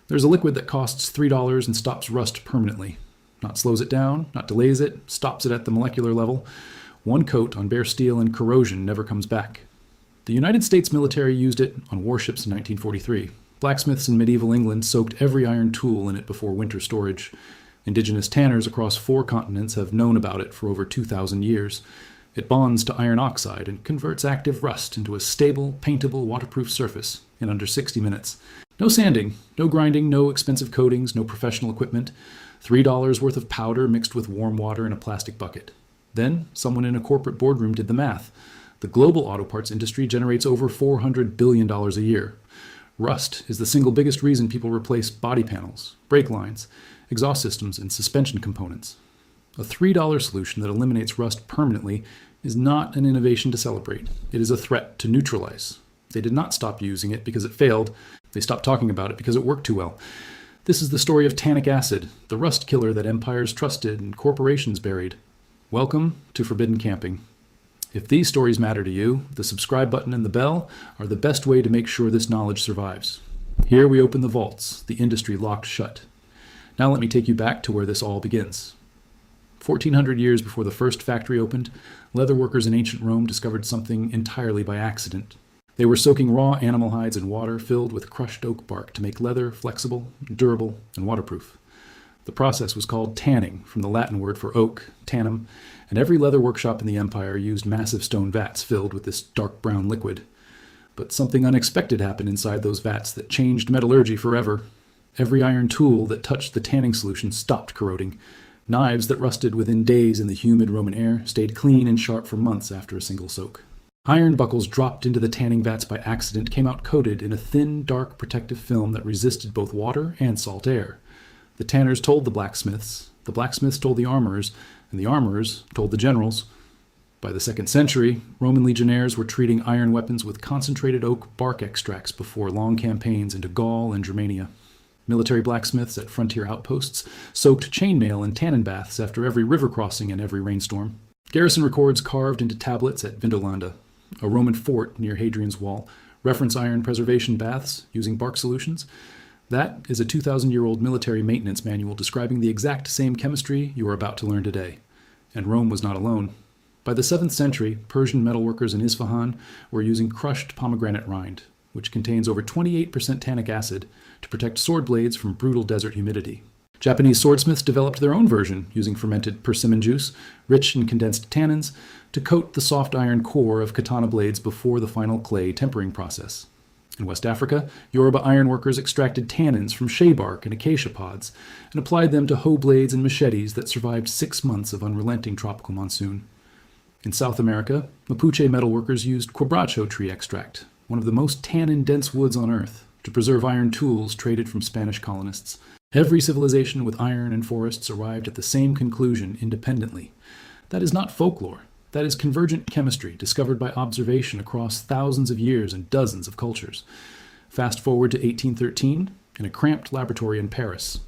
There's a liquid that costs $3 and stops rust permanently. Not slows it down, not delays it, stops it at the molecular level. One coat on bare steel and corrosion never comes back. The United States military used it on warships in 1943. Blacksmiths in medieval England soaked every iron tool in it before winter storage. Indigenous tanners across 4 continents have known about it for over 2,000 years. It bonds to iron oxide and converts active rust into a stable, paintable, waterproof surface in under 60 minutes. No sanding, no grinding, no expensive coatings, no professional equipment. $3 worth of powder mixed with warm water in a plastic bucket. Then, someone in a corporate boardroom did the math. The global auto parts industry generates over $400 billion a year. Rust is the single biggest reason people replace body panels, brake lines, exhaust systems, and suspension components. A $3 solution that eliminates rust permanently is not an innovation to celebrate. It is a threat to neutralize. They did not stop using it because it failed. They stopped talking about it because it worked too well. This is the story of tannic acid, the rust killer that empires trusted and corporations buried. Welcome to Forbidden Camping. If these stories matter to you, the subscribe button and the bell are the best way to make sure this knowledge survives. Here we open the vaults, the industry locked shut. Now let me take you back to where this all begins. 1,400 years before the first factory opened, leather workers in ancient Rome discovered something entirely by accident. They were soaking raw animal hides in water filled with crushed oak bark to make leather flexible, durable, and waterproof. The process was called tanning, from the Latin word for oak, tannum, and every leather workshop in the empire used massive stone vats filled with this dark brown liquid. But something unexpected happened inside those vats that changed metallurgy forever. Every iron tool that touched the tanning solution stopped corroding. Knives that rusted within days in the humid Roman air stayed clean and sharp for months after a single soak. Iron buckles dropped into the tanning vats by accident came out coated in a thin, dark protective film that resisted both water and salt air. The tanners told the blacksmiths told the armorers, and the armorers told the generals. By the 2nd century, Roman legionnaires were treating iron weapons with concentrated oak bark extracts before long campaigns into Gaul and Germania. Military blacksmiths at frontier outposts soaked chainmail in tannin baths after every river crossing and every rainstorm. Garrison records carved into tablets at Vindolanda, a Roman fort near Hadrian's Wall, reference iron preservation baths using bark solutions. That is a 2,000-year-old military maintenance manual describing the exact same chemistry you are about to learn today. And Rome was not alone. By the 7th century, Persian metalworkers in Isfahan were using crushed pomegranate rind, which contains over 28% tannic acid, to protect sword blades from brutal desert humidity. Japanese swordsmiths developed their own version using fermented persimmon juice, rich in condensed tannins, to coat the soft iron core of katana blades before the final clay tempering process. In West Africa, Yoruba ironworkers extracted tannins from shea bark and acacia pods and applied them to hoe blades and machetes that survived 6 months of unrelenting tropical monsoon. In South America, Mapuche metalworkers used quebracho tree extract, one of the most tannin-dense woods on Earth, to preserve iron tools traded from Spanish colonists. Every civilization with iron and forests arrived at the same conclusion independently. That is not folklore. That is convergent chemistry discovered by observation across thousands of years and dozens of cultures. Fast forward to 1813, in a cramped laboratory in Paris.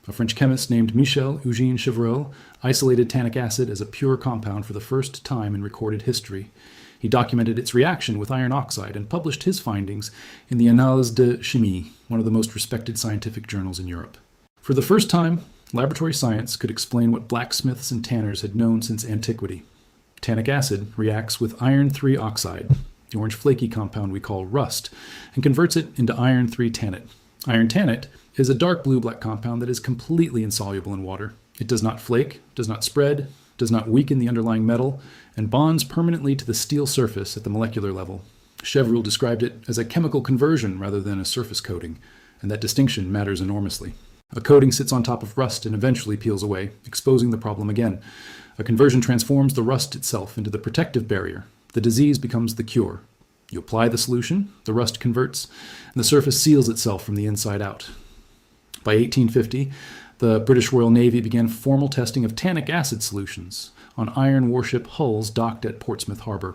A French chemist named Michel Eugène Chevreul isolated tannic acid as a pure compound for the first time in recorded history. He documented its reaction with iron oxide and published his findings in the Annales de Chimie, one of the most respected scientific journals in Europe. For the first time, laboratory science could explain what blacksmiths and tanners had known since antiquity. Tannic acid reacts with iron 3 oxide, the orange flaky compound we call rust, and converts it into iron 3 tannate. Iron tannate is a dark blue-black compound that is completely insoluble in water. It does not flake, does not spread, does not weaken the underlying metal, and bonds permanently to the steel surface at the molecular level. Chevreul described it as a chemical conversion rather than a surface coating, and that distinction matters enormously. A coating sits on top of rust and eventually peels away, exposing the problem again. A conversion transforms the rust itself into the protective barrier. The disease becomes the cure. You apply the solution, the rust converts, and the surface seals itself from the inside out. By 1850, the British Royal Navy began formal testing of tannic acid solutions on iron warship hulls docked at Portsmouth Harbor.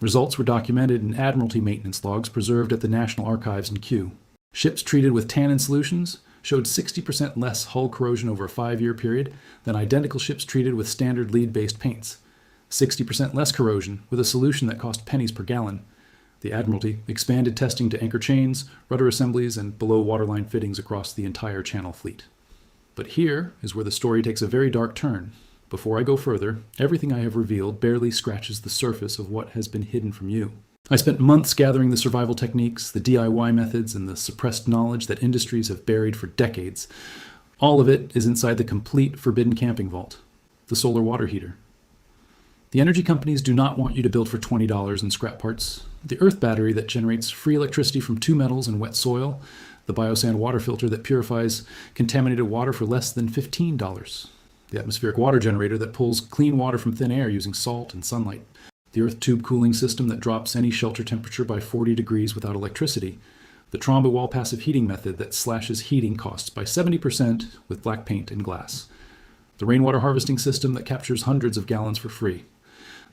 Results were documented in Admiralty maintenance logs preserved at the National Archives in Kew. Ships treated with tannin solutions showed 60% less hull corrosion over a 5-year period than identical ships treated with standard lead-based paints. 60% less corrosion with a solution that cost pennies per gallon. The Admiralty expanded testing to anchor chains, rudder assemblies, and below waterline fittings across the entire Channel fleet. But here is where the story takes a very dark turn. Before I go further, everything I have revealed barely scratches the surface of what has been hidden from you. I spent months gathering the survival techniques, the DIY methods, and the suppressed knowledge that industries have buried for decades. All of it is inside the complete forbidden camping vault, the solar water heater. The energy companies do not want you to build for $20 in scrap parts. The earth battery that generates free electricity from two metals and wet soil. The biosand water filter that purifies contaminated water for less than $15. The atmospheric water generator that pulls clean water from thin air using salt and sunlight. The earth tube cooling system that drops any shelter temperature by 40 degrees without electricity. The Trombe wall passive heating method that slashes heating costs by 70% with black paint and glass. The rainwater harvesting system that captures hundreds of gallons for free.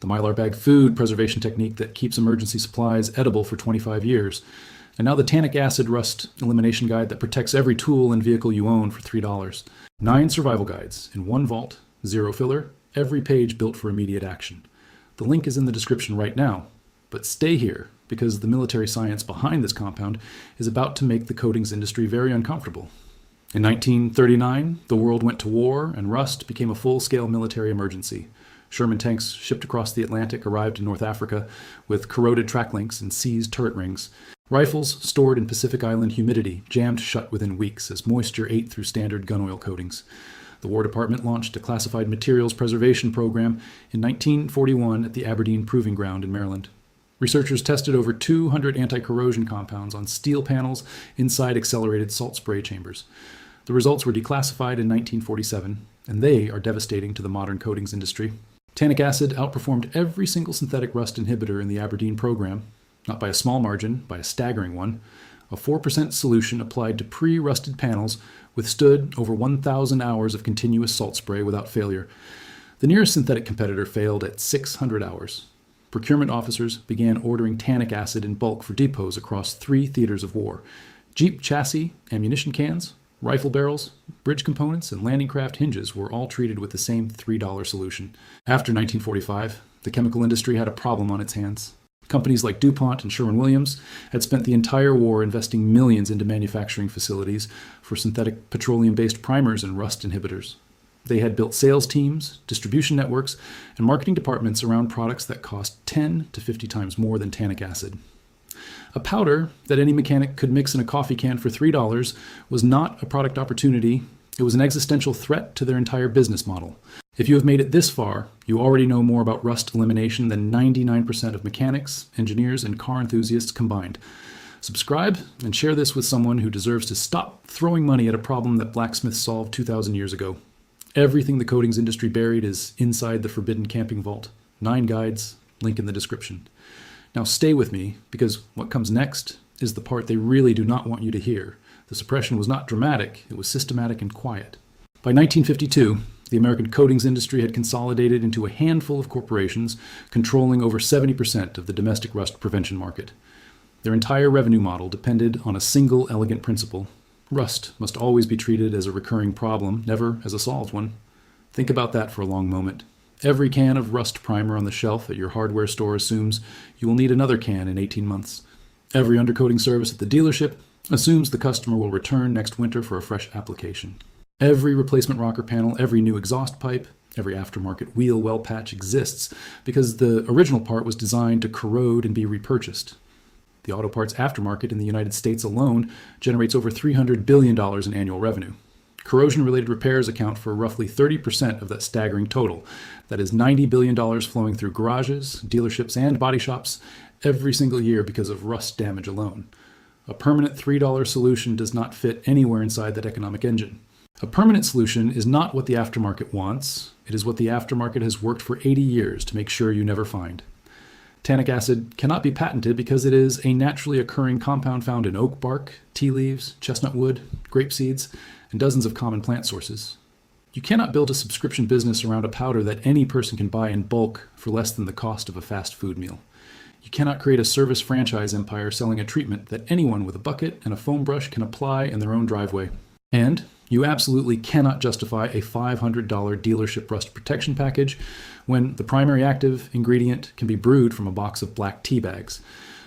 The Mylar bag food preservation technique that keeps emergency supplies edible for 25 years. And now the Tannic acid rust elimination guide that protects every tool and vehicle you own for $3. 9 survival guides in one vault, 0 filler, every page built for immediate action. The link is in the description right now. But stay here, because the military science behind this compound is about to make the coatings industry very uncomfortable. In 1939, the world went to war, and rust became a full-scale military emergency. Sherman tanks shipped across the Atlantic arrived in North Africa with corroded track links and seized turret rings. Rifles stored in Pacific Island humidity jammed shut within weeks as moisture ate through standard gun oil coatings. The War Department launched a classified materials preservation program in 1941 at the Aberdeen Proving Ground in Maryland. Researchers tested over 200 anti-corrosion compounds on steel panels inside accelerated salt spray chambers. The results were declassified in 1947, and they are devastating to the modern coatings industry. Tannic acid outperformed every single synthetic rust inhibitor in the Aberdeen program, not by a small margin, by a staggering one. A 4% solution applied to pre-rusted panels withstood over 1,000 hours of continuous salt spray without failure. The nearest synthetic competitor failed at 600 hours. Procurement officers began ordering tannic acid in bulk for depots across 3 theaters of war. Jeep chassis, ammunition cans, rifle barrels, bridge components, and landing craft hinges were all treated with the same $3 solution. After 1945, the chemical industry had a problem on its hands. Companies like DuPont and Sherwin-Williams had spent the entire war investing millions into manufacturing facilities for synthetic petroleum-based primers and rust inhibitors. They had built sales teams, distribution networks, and marketing departments around products that cost 10 to 50 times more than tannic acid. A powder that any mechanic could mix in a coffee can for $3 was not a product opportunity. It was an existential threat to their entire business model. If you have made it this far, you already know more about rust elimination than 99% of mechanics, engineers, and car enthusiasts combined. Subscribe and share this with someone who deserves to stop throwing money at a problem that blacksmiths solved 2,000 years ago. Everything the coatings industry buried is inside the forbidden camping vault. 9 guides, link in the description. Now stay with me, because what comes next is the part they really do not want you to hear. The suppression was not dramatic, it was systematic and quiet. By 1952, the American coatings industry had consolidated into a handful of corporations, controlling over 70% of the domestic rust prevention market. Their entire revenue model depended on a single elegant principle. Rust must always be treated as a recurring problem, never as a solved one. Think about that for a long moment. Every can of rust primer on the shelf at your hardware store assumes you will need another can in 18 months. Every undercoating service at the dealership assumes the customer will return next winter for a fresh application. Every replacement rocker panel, every new exhaust pipe, every aftermarket wheel well patch exists because the original part was designed to corrode and be repurchased. The auto parts aftermarket in the United States alone generates over $300 billion in annual revenue. Corrosion-related repairs account for roughly 30% of that staggering total. That is $90 billion flowing through garages, dealerships, and body shops every single year because of rust damage alone. A permanent $3 solution does not fit anywhere inside that economic engine. A permanent solution is not what the aftermarket wants. It is what the aftermarket has worked for 80 years to make sure you never find. Tannic acid cannot be patented because it is a naturally occurring compound found in oak bark, tea leaves, chestnut wood, grape seeds, and dozens of common plant sources. You cannot build a subscription business around a powder that any person can buy in bulk for less than the cost of a fast food meal. You cannot create a service franchise empire selling a treatment that anyone with a bucket and a foam brush can apply in their own driveway. And you absolutely cannot justify a $500 dealership rust protection package when the primary active ingredient can be brewed from a box of black tea bags.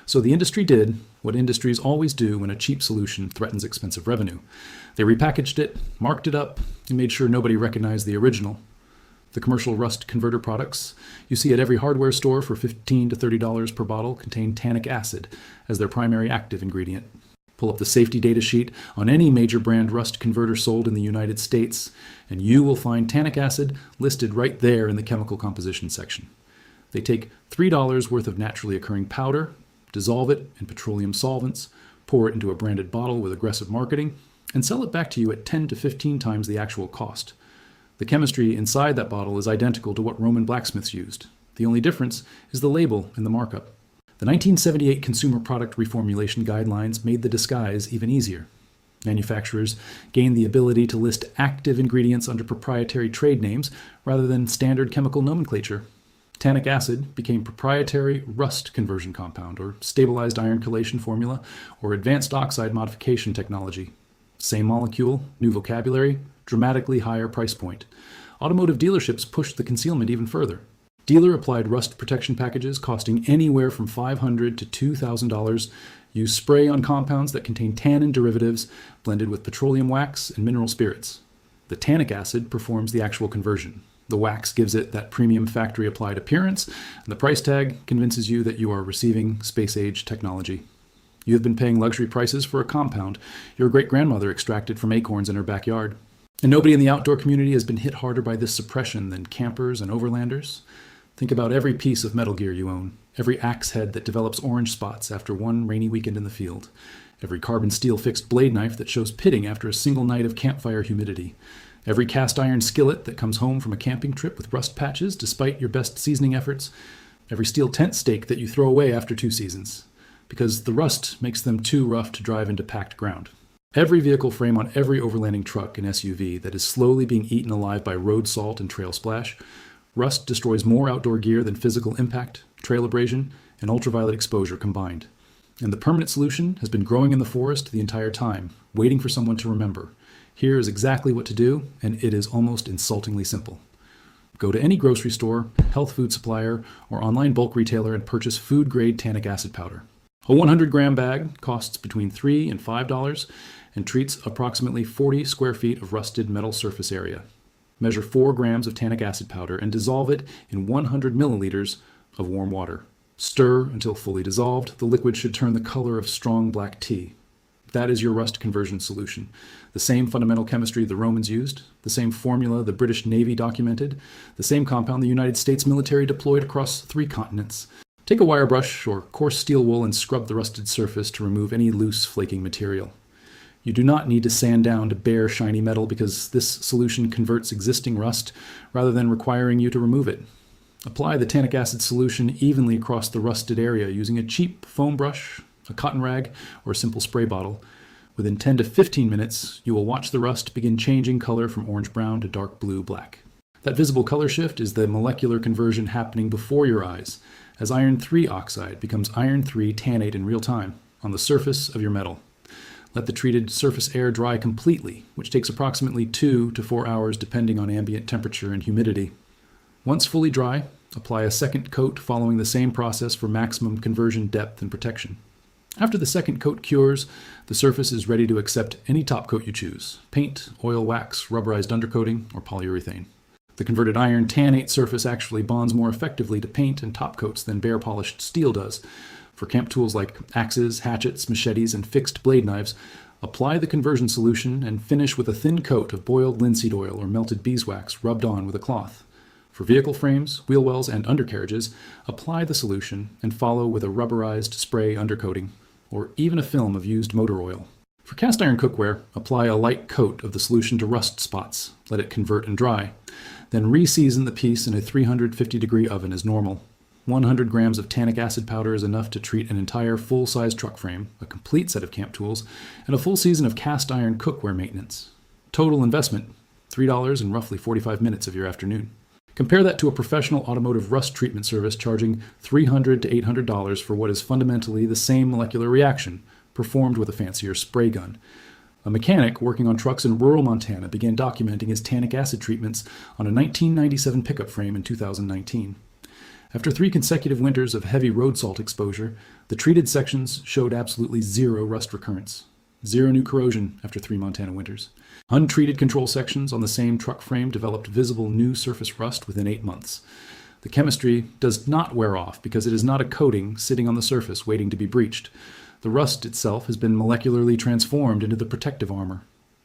So the industry did what industries always do when a cheap solution threatens expensive revenue. They repackaged it, marked it up, and made sure nobody recognized the original. The commercial rust converter products you see at every hardware store for $15 to $30 per bottle contain tannic acid as their primary active ingredient. Pull up the safety data sheet on any major brand rust converter sold in the United States, and you will find tannic acid listed right there in the chemical composition section. They take $3 worth of naturally occurring powder, dissolve it in petroleum solvents, pour it into a branded bottle with aggressive marketing, and sell it back to you at 10 to 15 times the actual cost. The chemistry inside that bottle is identical to what Roman blacksmiths used. The only difference is the label and the markup. The 1978 Consumer Product Reformulation Guidelines made the disguise even easier. Manufacturers gained the ability to list active ingredients under proprietary trade names rather than standard chemical nomenclature. Tannic acid became proprietary rust conversion compound, or stabilized iron chelation formula, or advanced oxide modification technology. Same molecule, new vocabulary, dramatically higher price point. Automotive dealerships pushed the concealment even further. Dealer-applied rust protection packages costing anywhere from $500 to $2,000 use spray on compounds that contain tannin derivatives blended with petroleum wax and mineral spirits. The tannic acid performs the actual conversion. The wax gives it that premium factory-applied appearance, and the price tag convinces you that you are receiving space-age technology. You have been paying luxury prices for a compound your great-grandmother extracted from acorns in her backyard. And nobody in the outdoor community has been hit harder by this suppression than campers and overlanders. Think about every piece of metal gear you own, every axe head that develops orange spots after one rainy weekend in the field, every carbon steel fixed blade knife that shows pitting after a single night of campfire humidity, every cast iron skillet that comes home from a camping trip with rust patches despite your best seasoning efforts, every steel tent stake that you throw away after 2 seasons, because the rust makes them too rough to drive into packed ground. Every vehicle frame on every overlanding truck and SUV that is slowly being eaten alive by road salt and trail splash. Rust destroys more outdoor gear than physical impact, trail abrasion, and ultraviolet exposure combined. And the permanent solution has been growing in the forest the entire time, waiting for someone to remember. Here is exactly what to do, and it is almost insultingly simple. Go to any grocery store, health food supplier, or online bulk retailer and purchase food-grade tannic acid powder. A 100-gram bag costs between $3 and $5 and treats approximately 40 square feet of rusted metal surface area. Measure 4 grams of tannic acid powder and dissolve it in 100 milliliters of warm water. Stir until fully dissolved. The liquid should turn the color of strong black tea. That is your rust conversion solution. The same fundamental chemistry the Romans used, the same formula the British Navy documented, the same compound the United States military deployed across 3 continents. Take a wire brush or coarse steel wool and scrub the rusted surface to remove any loose, flaking material. You do not need to sand down to bare, shiny metal because this solution converts existing rust rather than requiring you to remove it. Apply the tannic acid solution evenly across the rusted area using a cheap foam brush, a cotton rag, or a simple spray bottle. Within 10 to 15 minutes, you will watch the rust begin changing color from orange-brown to dark blue-black. That visible color shift is the molecular conversion happening before your eyes, as iron 3 oxide becomes iron 3 tannate in real time on the surface of your metal. Let the treated surface air dry completely, which takes approximately 2 to 4 hours depending on ambient temperature and humidity. Once fully dry, apply a second coat following the same process for maximum conversion depth and protection. After the second coat cures, the surface is ready to accept any top coat you choose: paint, oil, wax, rubberized undercoating, or polyurethane. The converted iron tannate surface actually bonds more effectively to paint and top coats than bare polished steel does. For camp tools like axes, hatchets, machetes, and fixed blade knives, apply the conversion solution and finish with a thin coat of boiled linseed oil or melted beeswax rubbed on with a cloth. For vehicle frames, wheel wells, and undercarriages, apply the solution and follow with a rubberized spray undercoating, or even a film of used motor oil. For cast iron cookware, apply a light coat of the solution to rust spots. Let it convert and dry. Then re-season the piece in a 350-degree oven as normal. 100 grams of tannic acid powder is enough to treat an entire full-size truck frame, a complete set of camp tools, and a full season of cast iron cookware maintenance. Total investment, $3 and roughly 45 minutes of your afternoon. Compare that to a professional automotive rust treatment service charging $300 to $800 for what is fundamentally the same molecular reaction, performed with a fancier spray gun. A mechanic working on trucks in rural Montana began documenting his tannic acid treatments on a 1997 pickup frame in 2019. After 3 consecutive winters of heavy road salt exposure, the treated sections showed absolutely zero rust recurrence. Zero new corrosion after 3 Montana winters. Untreated control sections on the same truck frame developed visible new surface rust within 8 months. The chemistry does not wear off because it is not a coating sitting on the surface waiting to be breached. The rust itself has been molecularly transformed into the protective armor.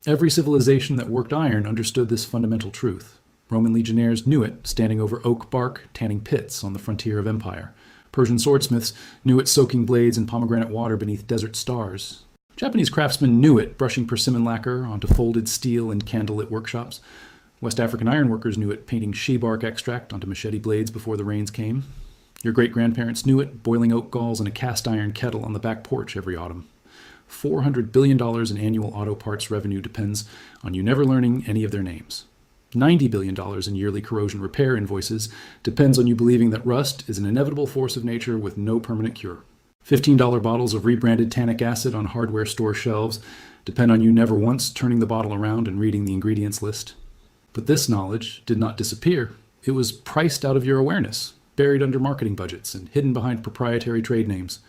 Every civilization that worked iron understood this fundamental truth. Roman legionnaires knew it, standing over oak bark, tanning pits on the frontier of empire. Persian swordsmiths knew it, soaking blades in pomegranate water beneath desert stars. Japanese craftsmen knew it, brushing persimmon lacquer onto folded steel in candlelit workshops. West African ironworkers knew it, painting shea bark extract onto machete blades before the rains came. Your great-grandparents knew it, boiling oak galls in a cast-iron kettle on the back porch every autumn. $400 billion in annual auto parts revenue depends on you never learning any of their names. $90 billion in yearly corrosion repair invoices depends on you believing that rust is an inevitable force of nature with no permanent cure. $15 bottles of rebranded tannic acid on hardware store shelves depend on you never once turning the bottle around and reading the ingredients list. But this knowledge did not disappear. It was priced out of your awareness, buried under marketing budgets, and hidden behind proprietary trade names.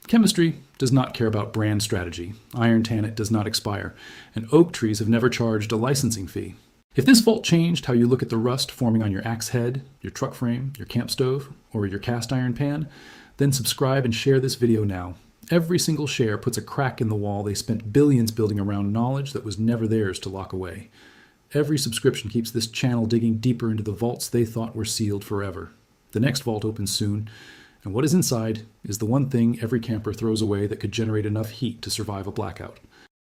Chemistry does not care about brand strategy. Iron tannate does not expire, and oak trees have never charged a licensing fee. If this vault changed how you look at the rust forming on your axe head, your truck frame, your camp stove, or your cast iron pan, then subscribe and share this video now. Every single share puts a crack in the wall they spent billions building around knowledge that was never theirs to lock away. Every subscription keeps this channel digging deeper into the vaults they thought were sealed forever. The next vault opens soon, and what is inside is the one thing every camper throws away that could generate enough heat to survive a blackout.